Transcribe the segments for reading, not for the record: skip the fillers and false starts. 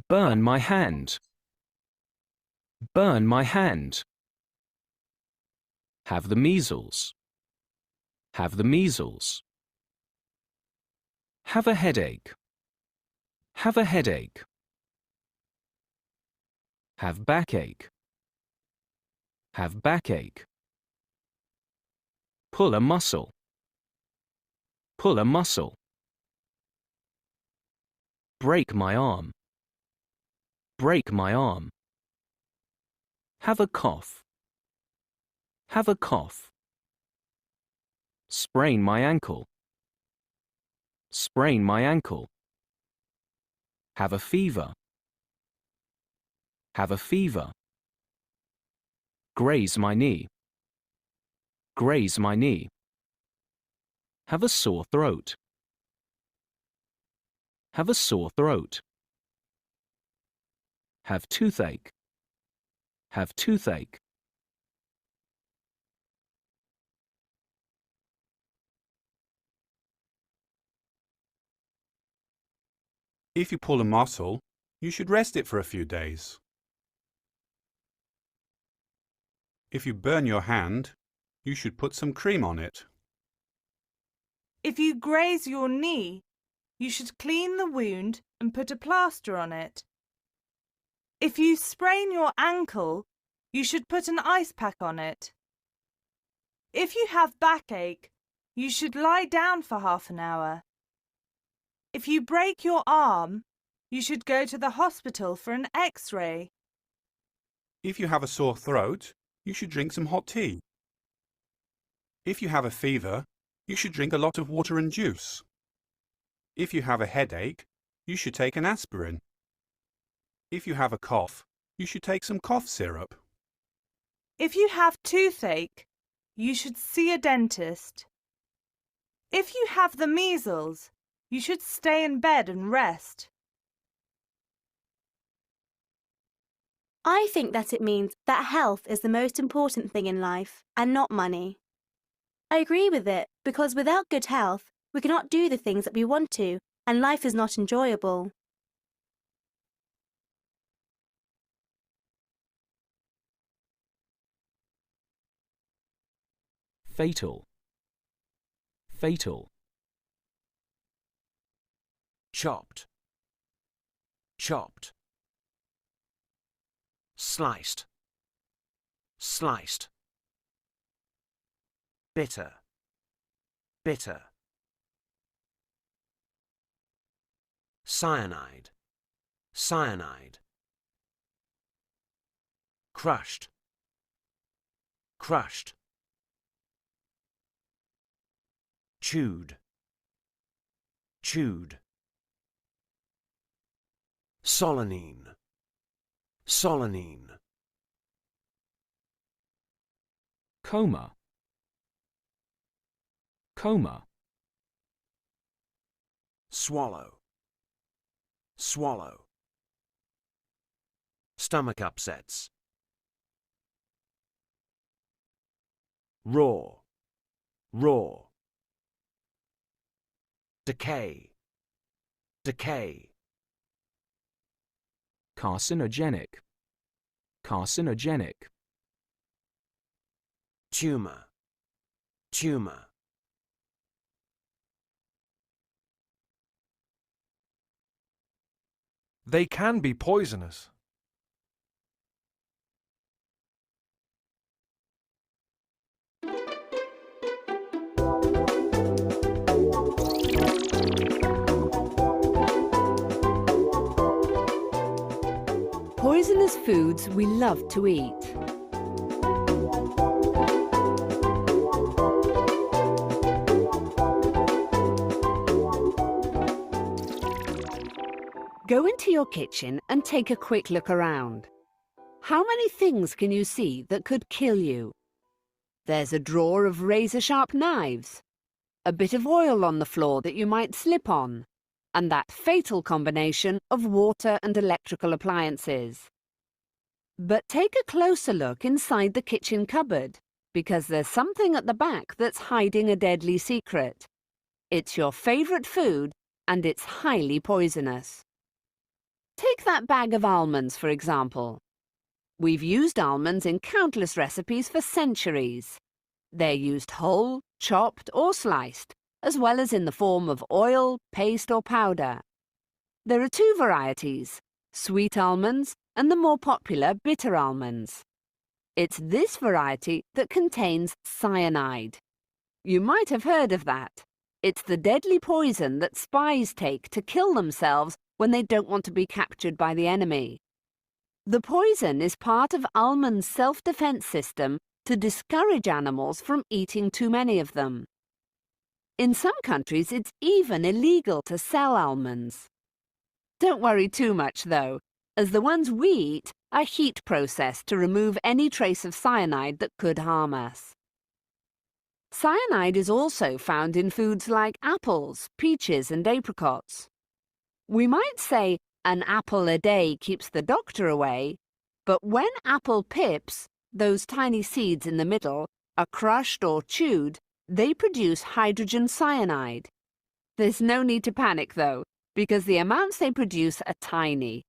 Burn my hand. Burn my hand. Have the measles. Have the measles. Have a headache. Have a headache. Have backache. Have backache. Pull a muscle. Pull a muscle. Break my arm. Break my arm. Have a cough. Have a cough. Sprain my ankle. Sprain my ankle. Have a fever. Have a fever. Graze my knee. Graze my knee. Have a sore throat. Have a sore throat. Have toothache. Have toothache. If you pull a muscle, you should rest it for a few days. If you burn your hand, you should put some cream on it. If you graze your knee, you should clean the wound and put a plaster on it. If you sprain your ankle, you should put an ice pack on it. If you have backache, you should lie down for half an hour. If you break your arm, you should go to the hospital for an X-ray. If you have a sore throat, you should drink some hot tea. If you have a fever, you should drink a lot of water and juice. If you have a headache, you should take an aspirin. If you have a cough, you should take some cough syrup. If you have toothache, you should see a dentist. If you have the measles, you should stay in bed and rest. I think that it means that health is the most important thing in life and not money. I agree with it because without good health, we cannot do the things that we want to and life is not enjoyable. Fatal. Fatal. Chopped. Chopped. Sliced. Sliced. Bitter. Bitter. Cyanide. Cyanide. Crushed. Crushed. Chewed. Chewed. Solanine. Solanine. Coma. Coma. Swallow. Swallow. Stomach upsets. Raw. Raw. Decay. Decay. Carcinogenic. Carcinogenic. Tumor. Tumor. They can be poisonous. Poisonous foods we love to eat. Go into your kitchen and take a quick look around. How many things can you see that could kill you? There's a drawer of razor-sharp knives, a bit of oil on the floor that you might slip on, and that fatal combination of water and electrical appliances. But take a closer look inside the kitchen cupboard, because there's something at the back that's hiding a deadly secret. It's your favourite food, and it's highly poisonous. Take that bag of almonds, for example. We've used almonds in countless recipes for centuries. They're used whole, chopped or sliced, as well as in the form of oil, paste or powder. There are two varieties, sweet almonds and the more popular bitter almonds. It's this variety that contains cyanide. You might have heard of that. It's the deadly poison that spies take to kill themselves when they don't want to be captured by the enemy. The poison is part of almonds' self-defense system to discourage animals from eating too many of them. In some countries, it's even illegal to sell almonds. Don't worry too much, though, as the ones we eat are heat processed to remove any trace of cyanide that could harm us. Cyanide is also found in foods like apples, peaches and apricots. We might say an apple a day keeps the doctor away, but when apple pips, those tiny seeds in the middle, are crushed or chewed, they produce hydrogen cyanide. There's no need to panic, though, because the amounts they produce are tiny.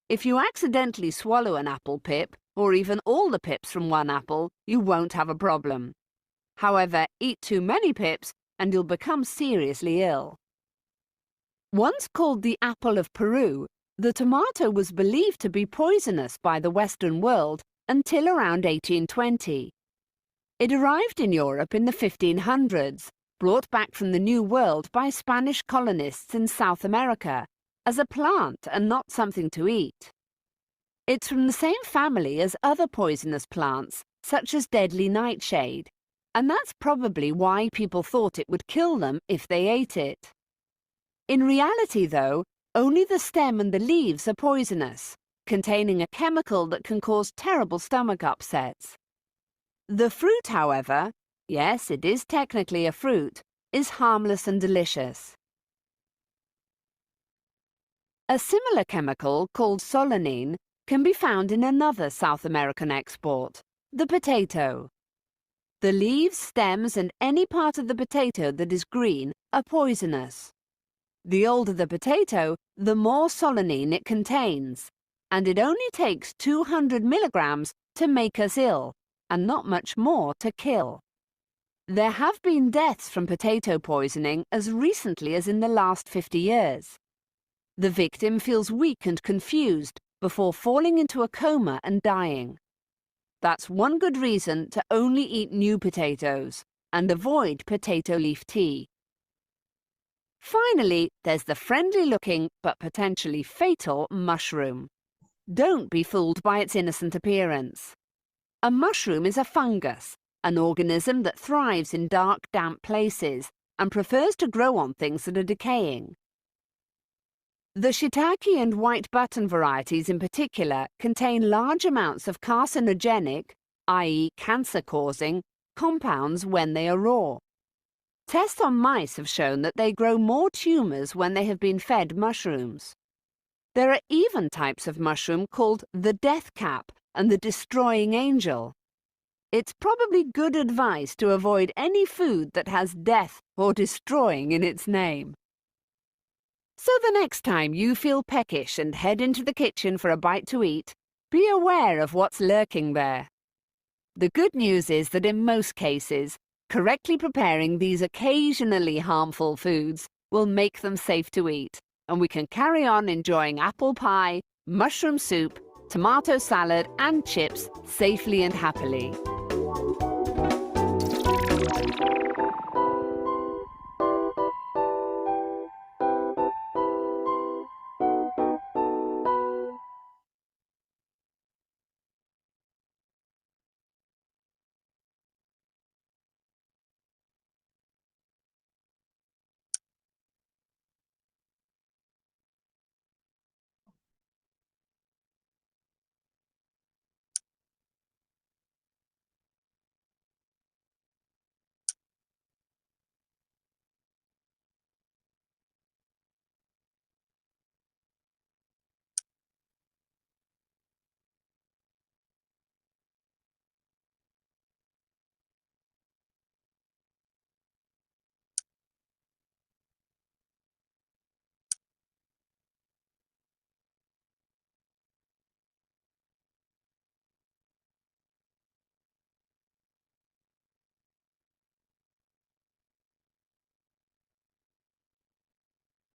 If you accidentally swallow an apple pip, or even all the pips from one apple, you won't have a problem. However, eat too many pips and you'll become seriously ill. Once called the apple of Peru, the tomato was believed to be poisonous by the Western world until around 1820. It arrived in Europe in the 1500s, brought back from the New World by Spanish colonists in South America, as a plant and not something to eat. It's from the same family as other poisonous plants, such as deadly nightshade, and that's probably why people thought it would kill them if they ate it. In reality, though, only the stem and the leaves are poisonous, containing a chemical that can cause terrible stomach upsets. The fruit, however, yes, it is technically a fruit, is harmless and delicious. A similar chemical, called solanine, can be found in another South American export, the potato. The leaves, stems, and any part of the potato that is green are poisonous. The older the potato, the more solanine it contains, and it only takes 200 milligrams to make us ill, and not much more to kill. There have been deaths from potato poisoning as recently as in the last 50 years. The victim feels weak and confused before falling into a coma and dying. That's one good reason to only eat new potatoes and avoid potato leaf tea. Finally, there's the friendly-looking but potentially fatal mushroom. Don't be fooled by its innocent appearance. A mushroom is a fungus, an organism that thrives in dark, damp places and prefers to grow on things that are decaying. The shiitake and white button varieties in particular contain large amounts of carcinogenic, i.e. cancer-causing, compounds when they are raw. Tests on mice have shown that they grow more tumours when they have been fed mushrooms. There are even types of mushroom called the death cap and the destroying angel. It's probably good advice to avoid any food that has death or destroying in its name. So the next time you feel peckish and head into the kitchen for a bite to eat, be aware of what's lurking there. The good news is that in most cases, correctly preparing these occasionally harmful foods will make them safe to eat, and we can carry on enjoying apple pie, mushroom soup, tomato salad and chips safely and happily.